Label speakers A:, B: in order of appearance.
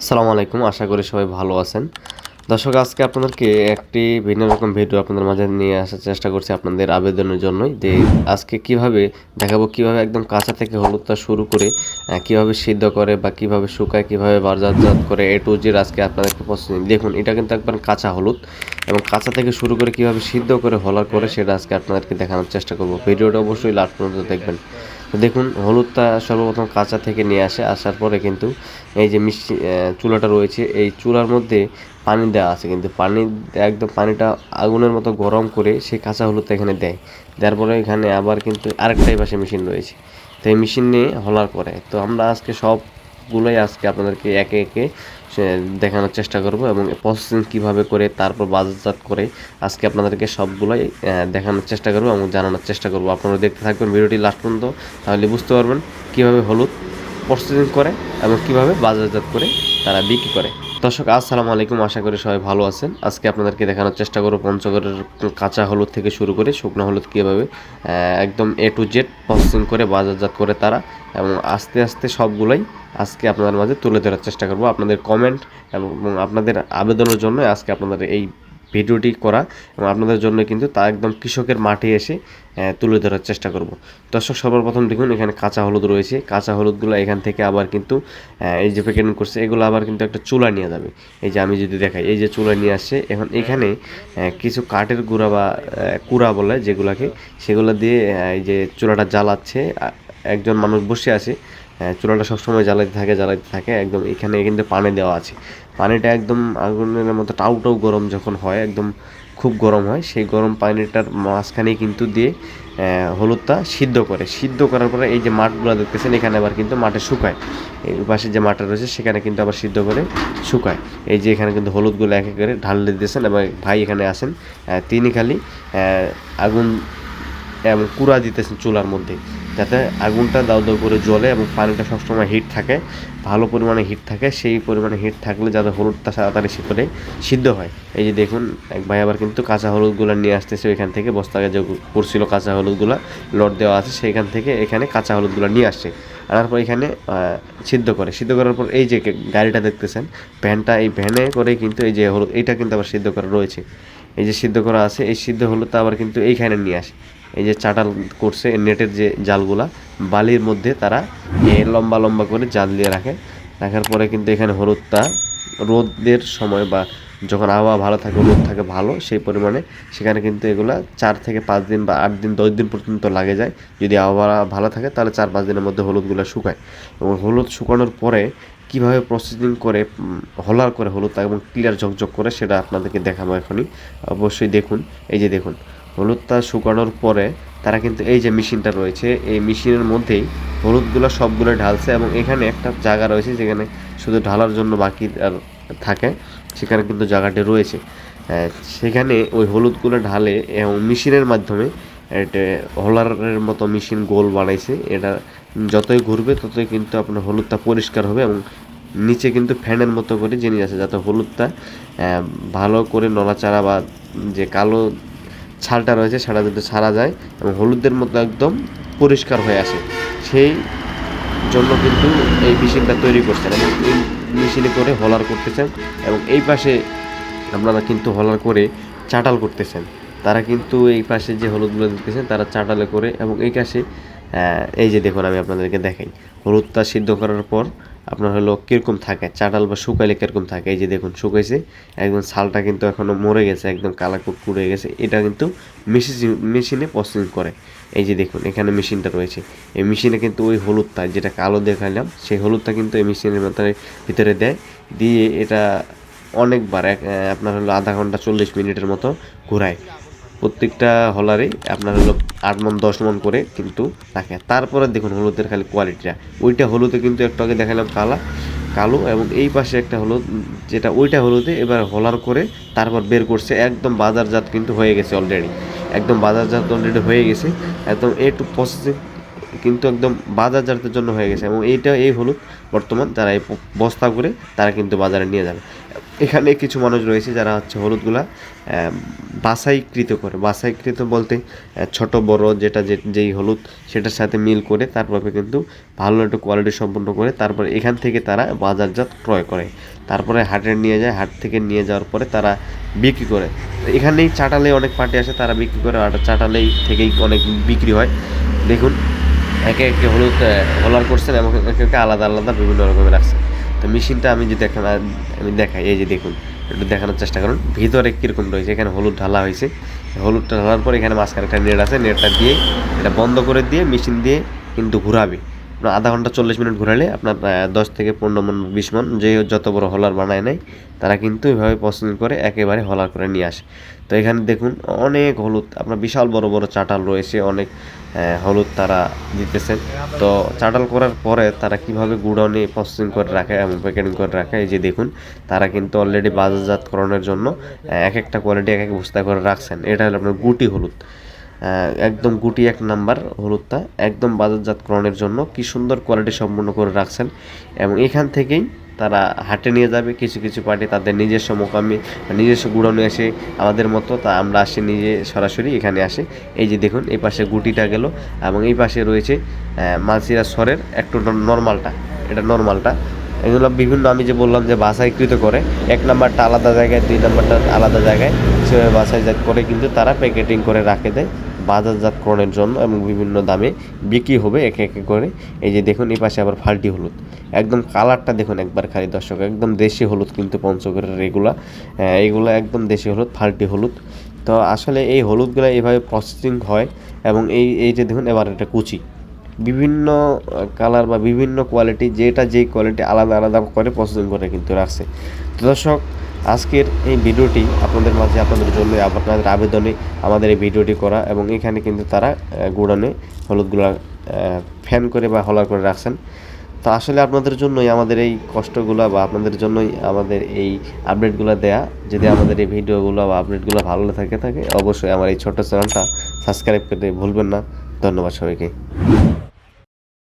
A: আসসালামু আলাইকুম। আশা করি সবাই ভালো আছেন। দর্শক, আজকে আপনাদেরকে একটি ভিন্ন রকম ভিডিও আপনাদের মাঝে নিয়ে আসার চেষ্টা করছি আপনাদের আবেদনের জন্যই। আজকে কিভাবে দেখাবো, কিভাবে একদম কাঁচা থেকে হলুদটা শুরু করে কিভাবে সিদ্ধ করে বা কিভাবে শুকায়, কিভাবে বাজারজাত করে A to Z আজকে আপনাদেরকে প্রসেসিং। দেখুন, এটা কিন্তু একবার কাঁচা হলুদ এবং কাঁচা থেকে শুরু করে কিভাবে সিদ্ধ করে হলার করে সেটা আজকে আপনাদেরকে দেখানোর চেষ্টা করব। ভিডিওটা অবশ্যই লাস্ট পর্যন্ত দেখবেন। তো দেখুন, হলুদটা সর্বপ্রথম কাঁচা থেকে নিয়ে আসার পরে কিন্তু এই যে চুলাটা রয়েছে, এই চুলার মধ্যে পানি দেওয়া আছে, কিন্তু একদম পানিটা আগুনের মতো গরম করে সেই কাঁচা হলুদটা এখানে দেয়। দেওয়ার পরে এখানে আবার কিন্তু আরেকটাই পাশে মেশিন রয়েছে। তো এই মেশিন নিয়ে হলার করে তো আমরা আজকে সবগুলোই আজকে আপনাদেরকে একে একে দেখানোর চেষ্টা করব এবং প্রসেসিং কীভাবে করে তারপর বাজারজাত করে আজকে আপনাদেরকে সবগুলোই দেখানোর চেষ্টা করব এবং জানানোর চেষ্টা করব। আপনারা দেখতে থাকবেন ভিডিওটি লাস্ট পর্যন্ত, তাহলে বুঝতে পারবেন কীভাবে হলুদ প্রসেসিং করে এবং কীভাবে বাজারজাত করে তারা বিক্রি করে। দর্শক, আসসালামু আলাইকুম। আশা করি সবাই ভালো আছেন। আজকে আপনাদেরকে দেখানোর চেষ্টা করব পঞ্চগড়ের কাঁচা হলুদ থেকে শুরু করে শুকনো হলুদ কীভাবে একদম A to Z প্রসেসিং করে বাজারজাত করে তারা, এবং আস্তে আস্তে সবগুলোই আজকে আপনাদের মাঝে তুলে ধরার চেষ্টা করব। আপনাদের কমেন্ট এবং আপনাদের আবেদনের জন্য আজকে আপনাদের এই ভিডিওটি করা, এবং আপনাদের জন্য কিন্তু তা একদম কৃষকের মাঠে এসে তুলে ধরার চেষ্টা করব। দর্শক, সর্বপ্রথম দেখুন এখানে কাঁচা হলুদ রয়েছে। কাঁচা হলুদগুলো এখান থেকে আবার কিন্তু এই যে প্যাকেটিং করছে এগুলো আবার কিন্তু একটা চুলা নিয়ে যাবে। এই যে আমি যদি দেখাই, এই যে চুলা নিয়ে আসছে, এখন এখানে কিছু কাঠের গুঁড়া বা কুড়া বলে যেগুলাকে, সেগুলো দিয়ে এই যে চুলাটা জ্বালাচ্ছে। একজন মানুষ বসে আছে, চুলাটা সবসময় জ্বালাইতে থাকে। একদম এখানে কিন্তু পানি দেওয়া আছে। পানিটা একদম আগুনের মতো টাউ গরম যখন হয়, একদম খুব গরম হয়, সেই গরম পানিটার মাঝখানে কিন্তু দিয়ে হলুদটা সিদ্ধ করার পরে এই যে মাঠগুলো দেখতেছেন এখানে আবার কিন্তু মাঠে শুকায়। এই পাশে যে মাঠটা রয়েছে সেখানে কিন্তু আবার সিদ্ধ করে শুকায়। এই যে এখানে কিন্তু হলুদগুলো এক এক করে ঢাললে দিতেছেন, এবং ভাই এখানে আসেন, তিনি খালি আগুন এবং কুড়া দিতেছেন চুলার মধ্যে, যাতে আগুনটা দাউ দাউ করে জ্বলে এবং পানিটা সবসময় হিট থাকে, ভালো পরিমাণে হিট থাকে। সেই পরিমাণে হিট থাকলে যাতে হলুদটা তাড়াতাড়ি করে সিদ্ধ হয়। এই যে দেখুন, এক ভাই আবার কিন্তু কাঁচা হলুদগুলো নিয়ে আসতেছে ওইখান থেকে, বস্তাকে যে করছিল কাঁচা হলুদগুলো লট দেওয়া আছে সেইখান থেকে এখানে কাঁচা হলুদগুলো নিয়ে আসছে। আনার পর এখানে সিদ্ধ করার পর এই যে গাড়িটা দেখতেছেন ভ্যানটা, এই ভ্যানে করে কিন্তু এই যে হলুদ এইটা কিন্তু আবার সিদ্ধ করা রয়েছে। এই যে সিদ্ধ করা আছে, এই সিদ্ধ হলুদটা আবার কিন্তু এইখানে নিয়ে আসে। এই যে চাটাল করছে নেটের যে জালগুলা, বালির মধ্যে তারা লম্বা লম্বা করে জাল দিয়ে রাখার পরে কিন্তু এখানে হলুদটা রোদের সময় বা যখন আবহাওয়া ভালো থাকে, রোদ থাকে ভালো, সেই পরিমাণে সেখানে কিন্তু এগুলা 4 থেকে 5 দিন বা 8 দিন 10 দিন পর্যন্ত লাগে যায়। যদি আবহাওয়া ভালো থাকে তাহলে 4-5 দিনের মধ্যে হলুদগুলো শুকায়। এবং হলুদ শুকানোর পরে কীভাবে প্রসেসিং করে হলার করে হলুদটা এবং ক্লিয়ার ঝকঝক করে সেটা আপনাদেরকে দেখাবো এখনই। অবশ্যই দেখুন, এই যে দেখুন হলুদটা শুকানোর পরে তারা কিন্তু এই যে মেশিনটা রয়েছে, এই মেশিনের মধ্যেই হলুদগুলো সবগুলো ঢালছে, এবং এখানে একটা জায়গা রয়েছে যেখানে শুধু ঢালার জন্য বাকি আর থাকে, সেখানে কিন্তু জায়গাটি রয়েছে। সেখানে ওই হলুদগুলো ঢালে এবং মেশিনের মাধ্যমে এটা হলারের মতো মেশিন গোল বানাইছে। এটা যতই ঘুরবে ততই কিন্তু আপনার হলুদটা পরিষ্কার হবে, এবং নিচে কিন্তু ফ্যানের মতো করে জিনিস আছে যাতে হলুদটা ভালো করে নড়াচড়া বা যে কালো ছালটা রয়েছে সেটা যাতে ছাড়া যায় এবং হলুদের মতো একদম পরিষ্কার হয়ে আসে, সেই জন্য কিন্তু এই মেশিনটা তৈরি করছেন এবং এই মেশিনে করে হলার করতেছেন। এবং এই পাশে আপনারা কিন্তু হলার করে চাটাল করতেছেন। তারা কিন্তু এই পাশে যে হলুদগুলো দিতেছেন তারা চাটালে করে, এবং এই পাশে এই যে দেখুন আমি আপনাদেরকে দেখাই হলুদটা সিদ্ধ করার পর আপনার হলো কীরকম থাকে, চাটাল বা শুকাইলে কীরকম থাকে। এই যে দেখুন শুকাইছে, একদম ছালটা কিন্তু এখনও মরে গেছে, একদম কালা কুটকুট হয়ে গেছে। এটা কিন্তু মেশিনে প্রসেসিং করে। এই যে দেখুন এখানে মেশিনটা রয়েছে, এই মেশিনে কিন্তু ওই হলুদটা যেটা কালো দেখালাম সেই হলুদটা কিন্তু এই মেশিনের ভিতরে দেয়, দিয়ে এটা অনেকবার আপনার হলো আধা ঘন্টা 40 মিনিটের মতো ঘোরায়। প্রত্যেকটা হলারেই আপনার হলো 8 মণ 10 মণ করে কিন্তু থাকে। তারপরে দেখুন হলুদের খালি কোয়ালিটিটা, ওইটা হলুদে কিন্তু একটু আগে দেখালাম কালো, এবং এই পাশে একটা হলুদ যেটা ওইটা হলুদে এবার হলার করে তারপর বের করছে, একদম বাজারজাত কিন্তু হয়ে গেছে অলরেডি, একদম বাজারজাত অলরেডি হয়ে গেছে, একদম একটু প্রসেসিং কিন্তু একদম বাজারজাতের জন্য হয়ে গেছে। এবং এই হলুদ বর্তমান তারা এই বস্তা করে তারা কিন্তু বাজারে নিয়ে যাবে। এখানে কিছু মানুষ রয়েছে যারা হচ্ছে হলুদগুলা বাছাইকৃত বলতে ছোট বড় যেটা যেই হলুদ সেটার সাথে মিল করে তারপরে কিন্তু ভালো একটা কোয়ালিটি সম্পন্ন করে তারপরে এখান থেকে তারা বাজারজাত ক্রয় করে, তারপরে হাটে নিয়ে যায়, হাট থেকে নিয়ে যাওয়ার পরে তারা বিক্রি করে। এখানেই চাটালে অনেক পার্টি আসে, তারা বিক্রি করে, আর চাটালেই থেকেই অনেক বিক্রি হয়। দেখুন একে একে হলুদ হলার করছেন এবং একে একে আলাদা আলাদা বিভিন্ন রকমের রাখছে। তো মেশিনটা আমি যদি আমি দেখাই, এই যে দেখুন, একটু দেখানোর চেষ্টা করুন ভিতরে কীরকম রয়েছে। এখানে হলুদ ঢালা হয়েছে, হলুদটা ঢালার পর এখানে মাঝখানে একটা নেট আছে, নেটটা দিয়ে এটা বন্ধ করে দিয়ে মেশিন দিয়ে কিন্তু ঘুরাবে। আপনার আধা ঘন্টা 40 মিনিট ঘুরালে আপনার 10 থেকে 15 মন 20 মন যে যত বড় হলার বানায় নেয় তারা কিন্তু এভাবে পছন্দ করে একেবারে হলার করে নিয়ে আসে। তো এখানে দেখুন অনেক হলুদ, আপনার বিশাল বড় বড় চাটাল রয়েছে, অনেক হলুদ তারা দিতেছেন। তো চাটাল করার পরে তারা কিভাবে গুডাউনে প্রসেসিং করে রাখে এবং প্যাকেটিং করে রাখে, এই যে দেখুন তারা কিন্তু অলরেডি বাজারজাতকরণের জন্য এক একটা কোয়ালিটি এক এক বস্তা করে রাখছেন। এটা হলো আপনার গুটি হলুদ, একদম গুটি 1 নাম্বার হলুদটা একদম বাজারজাতকরণের জন্য কি সুন্দর কোয়ালিটি সম্পন্ন করে রাখছেন। এবং এখান থেকেই তারা হাটে নিয়ে যাবে। কিছু কিছু পার্টি তাদের নিজস্ব মোকামে নিজস্ব গুডাউনে এসে আমাদের মতো তা আমরা আসি নিজে সরাসরি এখানে আসে। এই যে দেখুন এই পাশে গুটিটা গেল এবং এই পাশে রয়েছে মালসিরা সরের একটু নর্মালটা, এটা নর্মালটা। এগুলো বিভিন্ন আমি যে বললাম যে বাছাইকৃত করে, 1 নাম্বারটা আলাদা জায়গায়, 2 নাম্বারটা আলাদা জায়গায়, সেভাবে বাছাইজাত করে কিন্তু তারা প্যাকেটিং করে রাখে দেয় বাজারজাতকরণের জন্য এবং বিভিন্ন দামে বিক্রি হবে একে একে করে। এই যে দেখুন এই পাশে আবার ফাল্টি হলুদ, একদম কালারটা দেখুন একবার খালি দর্শক, একদম দেশি হলুদ কিন্তু পঞ্চগড়ের এইগুলা একদম দেশি হলুদ, ফাল্টি হলুদ। তো আসলে এই হলুদগুলো এইভাবে প্রসেসিং হয় এবং এই যে দেখুন এবার এটা কুচি বিভিন্ন কালার বা বিভিন্ন কোয়ালিটি, যেই কোয়ালিটি আলাদা আলাদা করে প্রসেসিং করে কিন্তু রাখছে। তো দর্শক আজকের এই ভিডিওটি আপনাদের মাঝে আপনাদের জন্য আপনাদের আবেদনে আমাদের এই ভিডিওটি করা এবং এখানে কিন্তু তারা গুড়ানে হলুদগুলা ফ্যান করে বা হলার করে রাখছেন। তো আসলে আপনাদের জন্যই আমাদের এই কষ্টগুলো বা আপনাদের জন্যই আমাদের এই আপডেটগুলো দেয়া। যদি আমাদের এই ভিডিওগুলো বা আপডেটগুলো ভালো থাকে অবশ্যই আমার এই ছোট্ট চ্যানেলটা সাবস্ক্রাইব করতে ভুলবেন না। ধন্যবাদ সবাইকে।